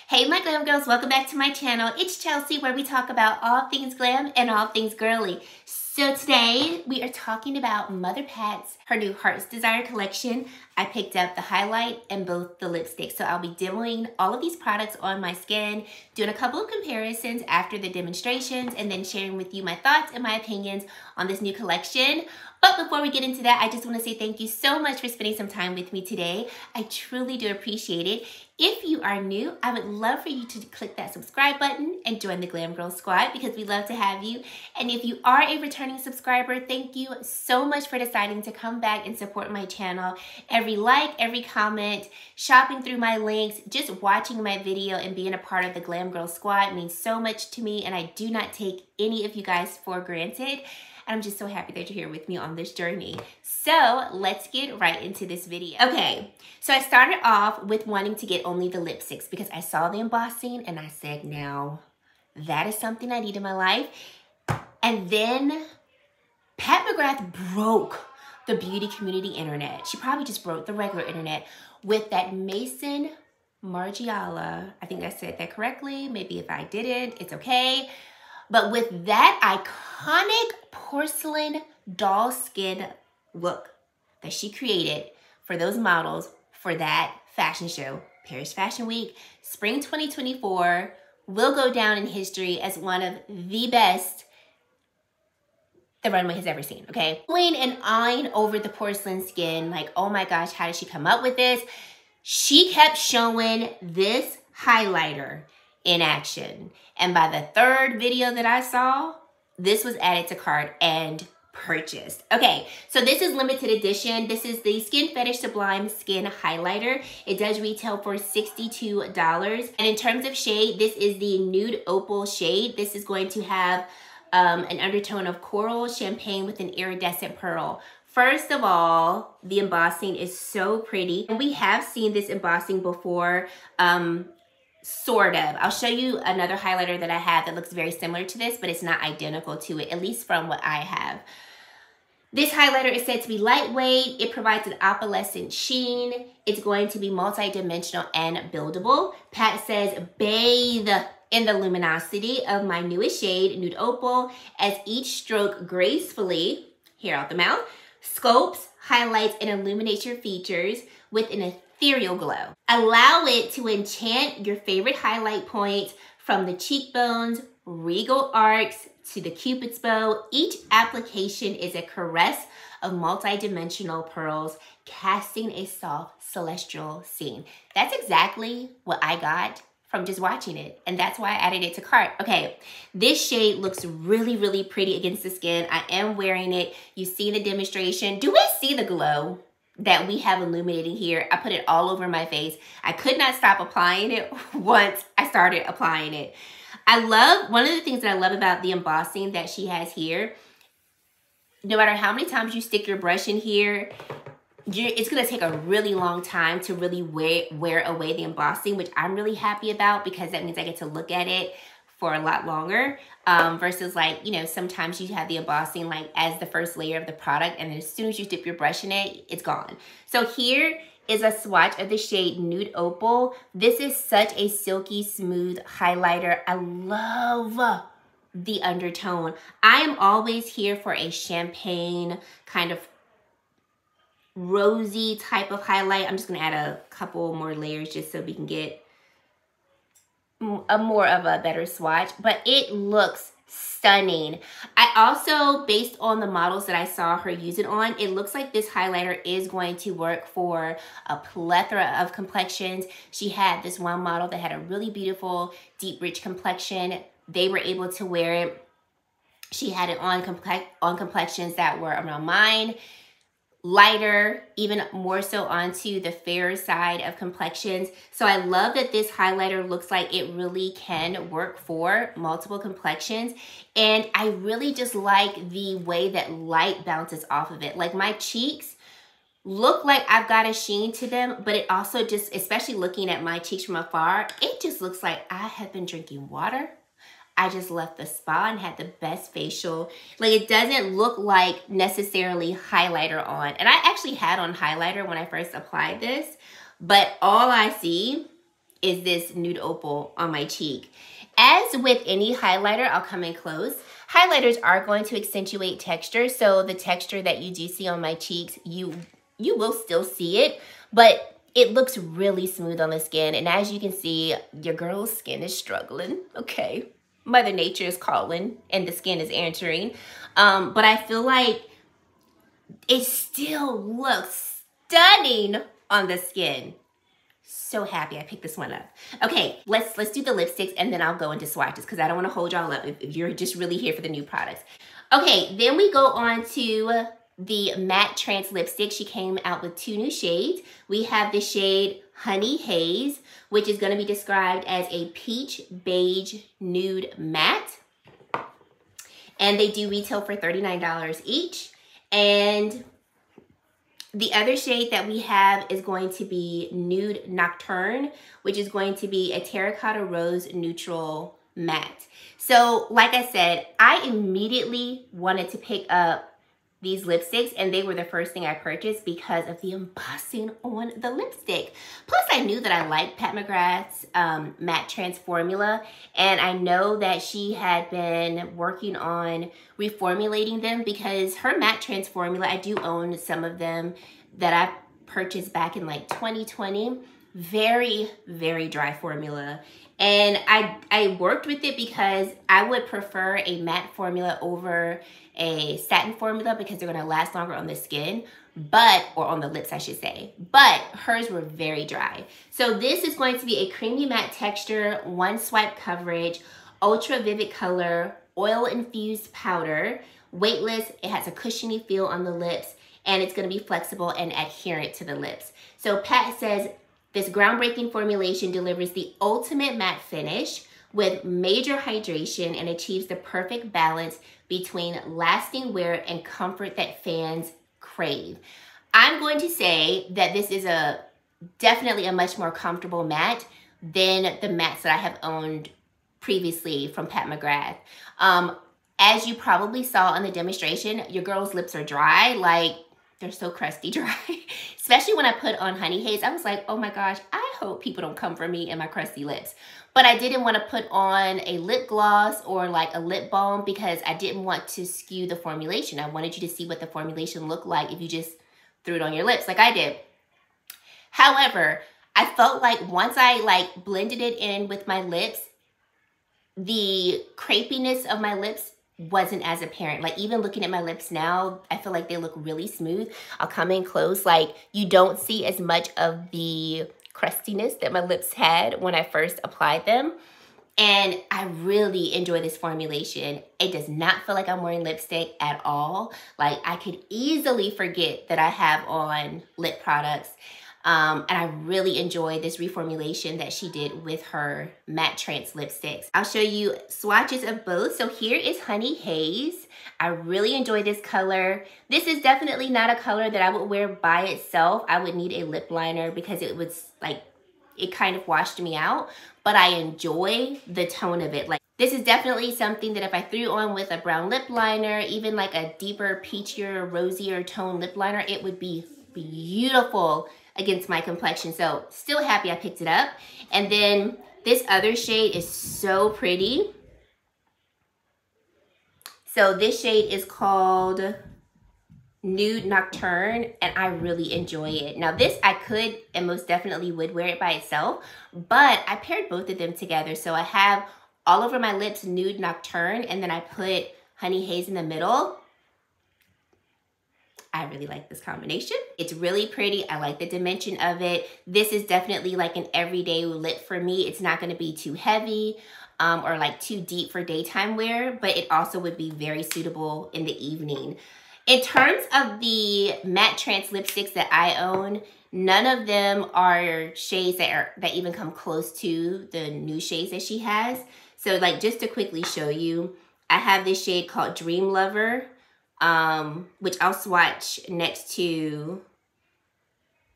Hey my glam girls, welcome back to my channel. It's Chelsea, where we talk about all things glam and all things girly. So today we are talking about Mother Pat's, her new Heart's Desire collection. I picked up the highlight and both the lipsticks. So I'll be demoing all of these products on my skin, doing a couple of comparisons after the demonstrations, and then sharing with you my thoughts and my opinions on this new collection. But before we get into that, I just want to say thank you so much for spending some time with me today. I truly do appreciate it. If you are new, I would love for you to click that subscribe button and join the Glam Girl Squad because we love to have you. And if you are a returning subscriber, thank you so much for deciding to come back and support my channel. Every like, every comment, shopping through my links, just watching my video and being a part of the Glam Girl Squad means so much to me, and I do not take any of you guys for granted. I'm just so happy that you're here with me on this journey. So let's get right into this video. Okay, so I started off with wanting to get only the lipsticks because I saw the embossing and I said, now that is something I need in my life. And then Pat McGrath broke the beauty community internet. She probably just broke the regular internet with that Mason Margiela. I think I said that correctly. Maybe if I didn't, it's okay. But with that iconic porcelain doll skin look that she created for those models for that fashion show, Paris Fashion Week, Spring 2024, will go down in history as one of the best the runway has ever seen, okay? Going and eyeing over the porcelain skin, like, oh my gosh, how did she come up with this? She kept showing this highlighter in action. And by the third video that I saw, this was added to cart and purchased. Okay, so this is limited edition. This is the Skin Fetish Sublime Skin Highlighter. It does retail for $62. And in terms of shade, this is the Nude Opal shade. This is going to have an undertone of coral champagne with an iridescent pearl. First of all, the embossing is so pretty. And we have seen this embossing before. Sort of. I'll show you another highlighter that I have that looks very similar to this, but it's not identical to it, at least from what I have. This highlighter is said to be lightweight. It provides an opalescent sheen. It's going to be multi-dimensional and buildable. Pat says, bathe in the luminosity of my newest shade, Nude Opal, as each stroke gracefully, here out the mouth, sculpts, highlights, and illuminates your features with an ethereal glow. Allow it to enchant your favorite highlight points, from the cheekbones, regal arcs, to the cupid's bow. Each application is a caress of multi-dimensional pearls, casting a soft celestial scene. That's exactly what I got from just watching it, and that's why I added it to cart. Okay, this shade looks really, really pretty against the skin. I am wearing it. You see the demonstration. Do we see the glow that we have illuminating here? I put it all over my face. I could not stop applying it once I started applying it. One of the things that I love about the embossing that she has here, no matter how many times you stick your brush in here, it's gonna take a really long time to really wear away the embossing, which I'm really happy about because that means I get to look at it for a lot longer versus, like, you know, sometimes you have the embossing like as the first layer of the product, and then as soon as you dip your brush in it, it's gone. So here is a swatch of the shade Nude Opal. This is such a silky smooth highlighter. I love the undertone. I am always here for a champagne kind of rosy type of highlight. I'm just gonna add a couple more layers just so we can get more of a better swatch, but it looks stunning. I also, based on the models that I saw her use it on, it looks like this highlighter is going to work for a plethora of complexions. She had this one model that had a really beautiful, deep, rich complexion. They were able to wear it. She had it on complexions that were around mine, lighter, even more so onto the fairer side of complexions. So I love that this highlighter looks like it really can work for multiple complexions. And I really just like the way that light bounces off of it. Like, my cheeks look like I've got a sheen to them, but it also just, especially looking at my cheeks from afar, it just looks like I have been drinking water. I just left the spa and had the best facial. Like, it doesn't look like necessarily highlighter on. And I actually had on highlighter when I first applied this, but all I see is this Nude Opal on my cheek. As with any highlighter, I'll come in close. Highlighters are going to accentuate texture, so the texture that you do see on my cheeks, you will still see it, but it looks really smooth on the skin. And as you can see, your girl's skin is struggling, okay? Mother Nature is calling and the skin is answering. But I feel like it still looks stunning on the skin. So happy I picked this one up. Okay, let's do the lipsticks and then I'll go into swatches because I don't want to hold y'all up if you're just really here for the new products. Okay, then we go on to the MatteTrance lipstick. She came out with 2 new shades. We have the shade Honey Haze, which is going to be described as a peach beige nude matte. And they do retail for $39 each. And the other shade that we have is going to be Nude Nocturne, which is going to be a terracotta rose neutral matte. So like I said, I immediately wanted to pick up these lipsticks and they were the first thing I purchased because of the embossing on the lipstick. Plus I knew that I liked Pat McGrath's MatteTrance formula, and I know that she had been working on reformulating them because her MatteTrance formula, I do own some of them that I purchased back in like 2020. Very, very dry formula. And I worked with it because I would prefer a matte formula over a satin formula because they're going to last longer on the skin, or on the lips, I should say. But hers were very dry. So this is going to be a creamy matte texture, 1 swipe coverage, ultra vivid color, oil infused powder, weightless. It has a cushiony feel on the lips, and it's going to be flexible and adherent to the lips. So Pat says this groundbreaking formulation delivers the ultimate matte finish with major hydration and achieves the perfect balance between lasting wear and comfort that fans crave. I'm going to say that this is definitely a much more comfortable matte than the mattes that I have owned previously from Pat McGrath. As you probably saw in the demonstration, your girl's lips are dry, like they're so crusty dry. Especially when I put on Honey Haze, I was like, oh my gosh, I hope people don't come for me and my crusty lips. But I didn't want to put on a lip gloss or like a lip balm because I didn't want to skew the formulation. I wanted you to see what the formulation looked like if you just threw it on your lips like I did. However, I felt like once I like blended it in with my lips, the crepiness of my lips wasn't as apparent. Like even looking at my lips now, I feel like they look really smooth. I'll come in close. Like you don't see as much of the crustiness that my lips had when I first applied them. And I really enjoy this formulation. It does not feel like I'm wearing lipstick at all. Like I could easily forget that I have on lip products. And I really enjoy this reformulation that she did with her MatteTrance lipsticks. I'll show you swatches of both. So here is Honey Haze. I really enjoy this color. This is definitely not a color that I would wear by itself. I would need a lip liner because it was like, it kind of washed me out, but I enjoy the tone of it. Like this is definitely something that if I threw on with a brown lip liner, even like a deeper, peachier, rosier tone lip liner, it would be beautiful against my complexion. So still happy I picked it up. And then this other shade is so pretty. So this shade is called Nude Nocturne, and I really enjoy it. Now this I could and most definitely would wear it by itself, but I paired both of them together. So I have all over my lips Nude Nocturne, and then I put Honey Haze in the middle. I really like this combination. It's really pretty. I like the dimension of it. This is definitely like an everyday lip for me. It's not going to be too heavy or like too deep for daytime wear, but it also would be very suitable in the evening. In terms of the MatteTrance lipsticks that I own, none of them are shades that even come close to the new shades that she has. So like just to quickly show you, I have this shade called Dream Lover, which I'll swatch next to,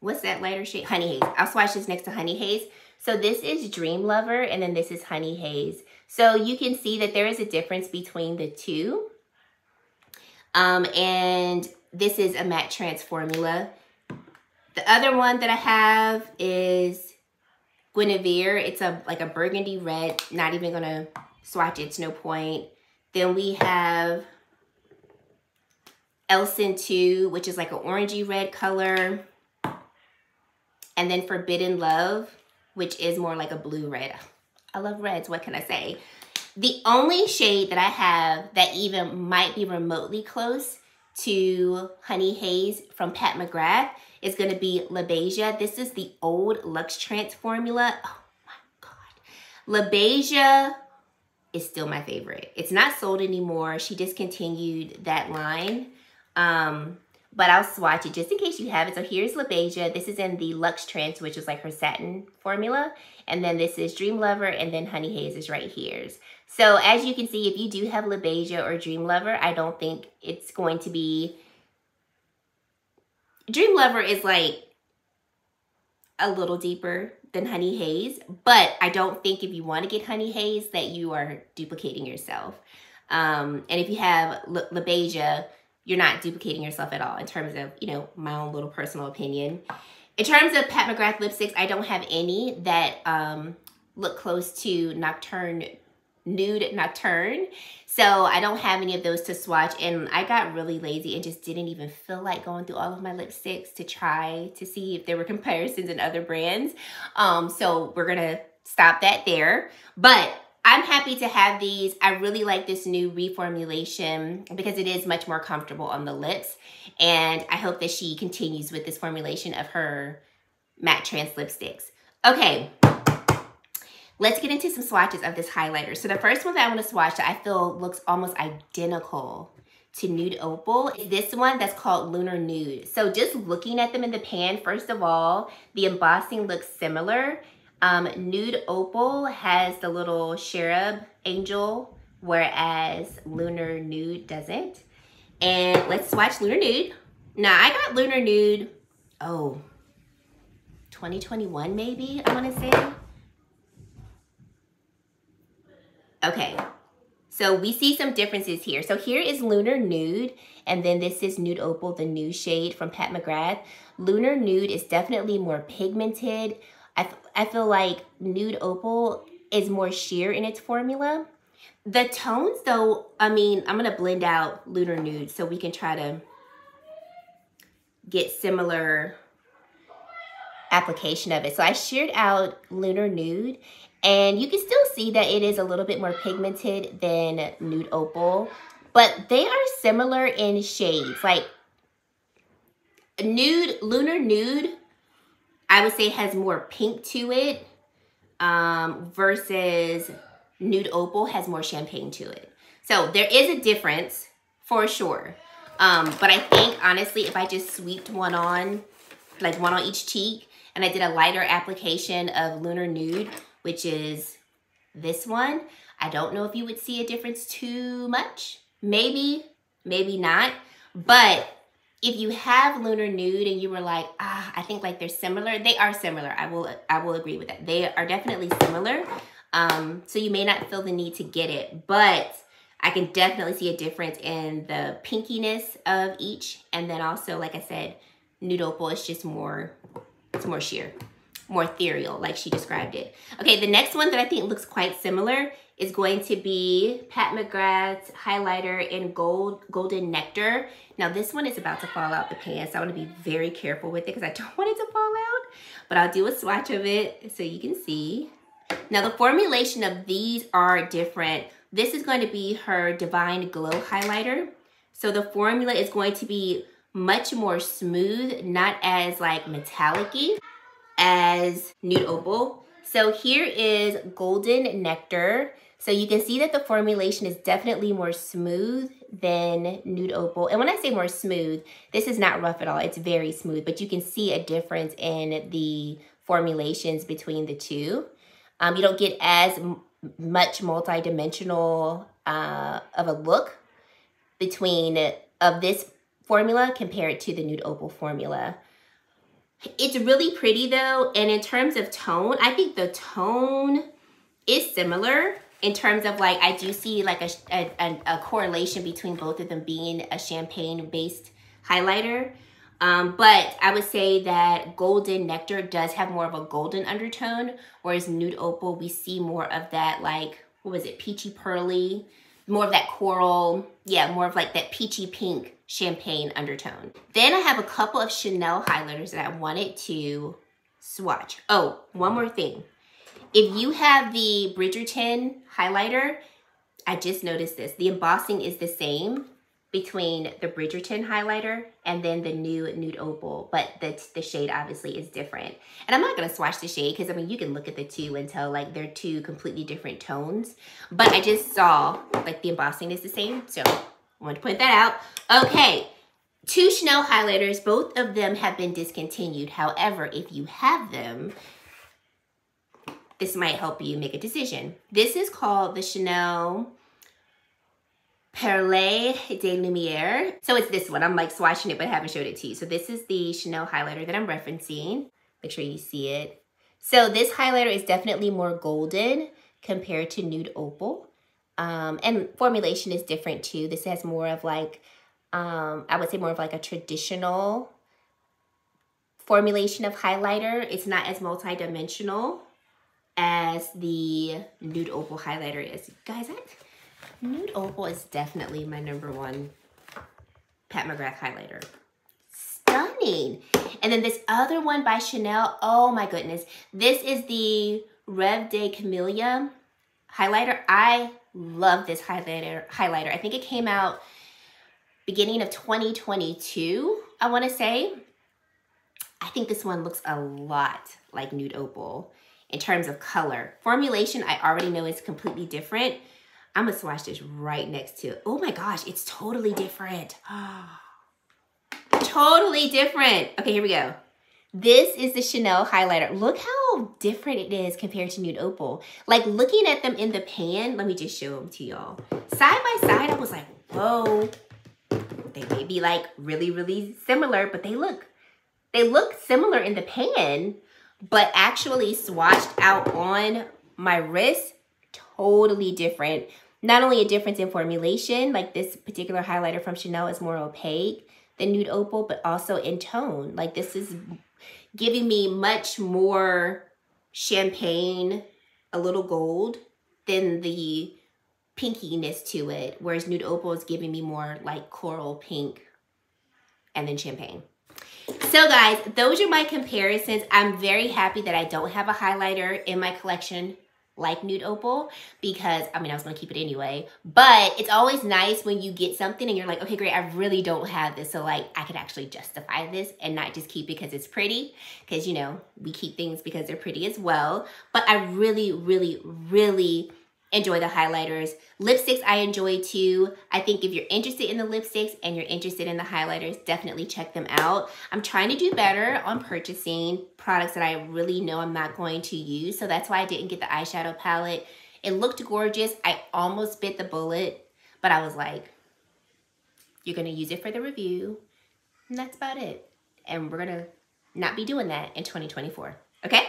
what's that lighter shade? Honey Haze. I'll swatch this next to Honey Haze. So this is Dream Lover, and then this is Honey Haze. So you can see that there is a difference between the two. And this is a MatteTrance formula. The other one that I have is Guinevere. It's like a burgundy red. Not even gonna swatch it, it's no point. Then we have Elson 2, which is like an orangey red color. And then Forbidden Love, which is more like a blue red. I love reds, what can I say? The only shade that I have that even might be remotely close to Honey Haze from Pat McGrath is gonna be La Beija. This is the old MatteTrance formula. Oh my God. La Beija is still my favorite. It's not sold anymore. She discontinued that line. But I'll swatch it just in case you have it. So here's La Beija. This is in the MatteTrance, which is like her satin formula. And then this is Dream Lover, and then Honey Haze is right here. So as you can see, if you do have La Beija or Dream Lover, I don't think it's going to be... Dream Lover is like a little deeper than Honey Haze, but I don't think if you want to get Honey Haze that you are duplicating yourself. And if you have La Beija, you're not duplicating yourself at all in terms of, you know, my own little personal opinion. In terms of Pat McGrath lipsticks, I don't have any that look close to Nude Nocturne. So I don't have any of those to swatch. And I got really lazy and just didn't even feel like going through all of my lipsticks to try to see if there were comparisons in other brands. So we're gonna stop that there. But I'm happy to have these. I really like this new reformulation because it is much more comfortable on the lips. And I hope that she continues with this formulation of her MatteTrance lipsticks. Okay, let's get into some swatches of this highlighter. So the first one that I want to swatch that I feel looks almost identical to Nude Opal is this one that's called Lunar Nude. So just looking at them in the pan, first of all, the embossing looks similar. Nude Opal has the little cherub angel, whereas Lunar Nude doesn't. And let's swatch Lunar Nude. Now, I got Lunar Nude, 2021 maybe, I want to say. Okay, so we see some differences here. So here is Lunar Nude, and then this is Nude Opal, the new shade from Pat McGrath. Lunar Nude is definitely more pigmented. I feel like Nude Opal is more sheer in its formula. The tones though, I mean, I'm gonna blend out Lunar Nude so we can try to get similar application of it. So I sheared out Lunar Nude, and you can still see that it is a little bit more pigmented than Nude Opal, but they are similar in shades. Like Lunar Nude, I would say has more pink to it versus Nude Opal has more champagne to it. So there is a difference for sure. But I think honestly, if I just sweeped one on, like one on each cheek, and I did a lighter application of Lunar Nude, which is this one, I don't know if you would see a difference too much. Maybe, maybe not. But if you have Lunar Nude and you were like, I think like they're similar, they are similar. I will agree with that. They are definitely similar. So you may not feel the need to get it, but I can definitely see a difference in the pinkiness of each. And then also, like I said, Nude Opal is just more, it's more sheer, more ethereal, like she described it. Okay, the next one that I think looks quite similar is going to be Pat McGrath's highlighter in Golden Nectar. Now this one is about to fall out the pan, so I want to be very careful with it because I don't want it to fall out, but I'll do a swatch of it so you can see. Now the formulation of these are different. This is going to be her Divine Glow highlighter. So the formula is going to be much more smooth, not as like metallic-y as Nude Opal. So here is Golden Nectar. So you can see that the formulation is definitely more smooth than Nude Opal. And when I say more smooth, this is not rough at all. It's very smooth, but you can see a difference in the formulations between the two. You don't get as much multi-dimensional of a look of this formula compared to the Nude Opal formula. It's really pretty though, and in terms of tone, I think the tone is similar in terms of like, I do see like a correlation between both of them being a champagne-based highlighter. But I would say that Golden Nectar does have more of a golden undertone, whereas Nude Opal, we see more of that, like, what was it, peachy pearly, more of that coral, yeah, more of like that peachy pink champagne undertone. Then I have a couple of Chanel highlighters that I wanted to swatch. Oh, one more thing. If you have the Bridgerton highlighter, I just noticed this. The embossing is the same between the Bridgerton highlighter and then the new Nude Opal, but the shade obviously is different. And I'm not gonna swatch the shade because I mean, you can look at the two and tell like they're two completely different tones, but I just saw like the embossing is the same, so I wanted to point that out. Okay, 2 Chanel highlighters, both of them have been discontinued. However, if you have them, this might help you make a decision. This is called the Chanel Perle de Lumiere. So it's this one. I'm like swatching it, but I haven't showed it to you. So this is the Chanel highlighter that I'm referencing. Make sure you see it. So this highlighter is definitely more golden compared to Nude Opal. And formulation is different too. This has more of like, I would say more of like a traditional formulation of highlighter. It's not as multi-dimensional as the Nude Opal highlighter is. Guys, Nude Opal is definitely my #1 Pat McGrath highlighter. Stunning. And then this other one by Chanel, oh my goodness. This is the Rêve de Camélia highlighter. I love this highlighter. I think it came out beginning of 2022, I want to say. I think this one looks a lot like Nude Opal in terms of color. Formulation, I already know is completely different. I'm gonna swatch this right next to it. Oh my gosh, it's totally different. Totally different. Okay, here we go. This is the Chanel highlighter. Look how different it is compared to Nude Opal. Like looking at them in the pan, let me just show them to y'all. Side by side, I was like, whoa. They may be like really, really similar, but they look similar in the pan, but actually swatched out on my wrist, totally different. Not only a difference in formulation, like this particular highlighter from Chanel is more opaque than Nude Opal, but also in tone. Like this is giving me much more champagne, a little gold, than the pinkiness to it, whereas Nude Opal is giving me more like coral pink and then champagne. So guys, those are my comparisons. I'm very happy that I don't have a highlighter in my collection like Nude Opal, because I mean, I was gonna keep it anyway, but it's always nice when you get something and you're like, okay, great, I really don't have this, so like I could actually justify this and not just keep it because it's pretty, because you know, we keep things because they're pretty as well. But I really, really, really enjoy the highlighters. Lipsticks I enjoy too. I think if you're interested in the lipsticks and you're interested in the highlighters, definitely check them out. I'm trying to do better on purchasing products that I really know I'm not going to use. So that's why I didn't get the eyeshadow palette. It looked gorgeous. I almost bit the bullet, but I was like, you're gonna use it for the review, and that's about it. And we're gonna not be doing that in 2024, okay?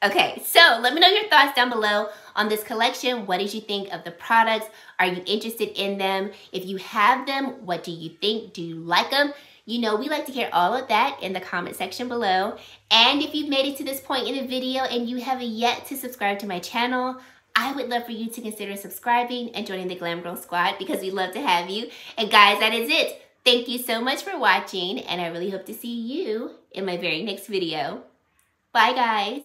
Okay, so let me know your thoughts down below on this collection. What did you think of the products? Are you interested in them? If you have them, what do you think? Do you like them? You know, we like to hear all of that in the comment section below. And if you've made it to this point in the video and you haven't yet to subscribe to my channel, I would love for you to consider subscribing and joining the Glam Girl Squad, because we love to have you. And guys, that is it. Thank you so much for watching, and I really hope to see you in my very next video. Bye, guys.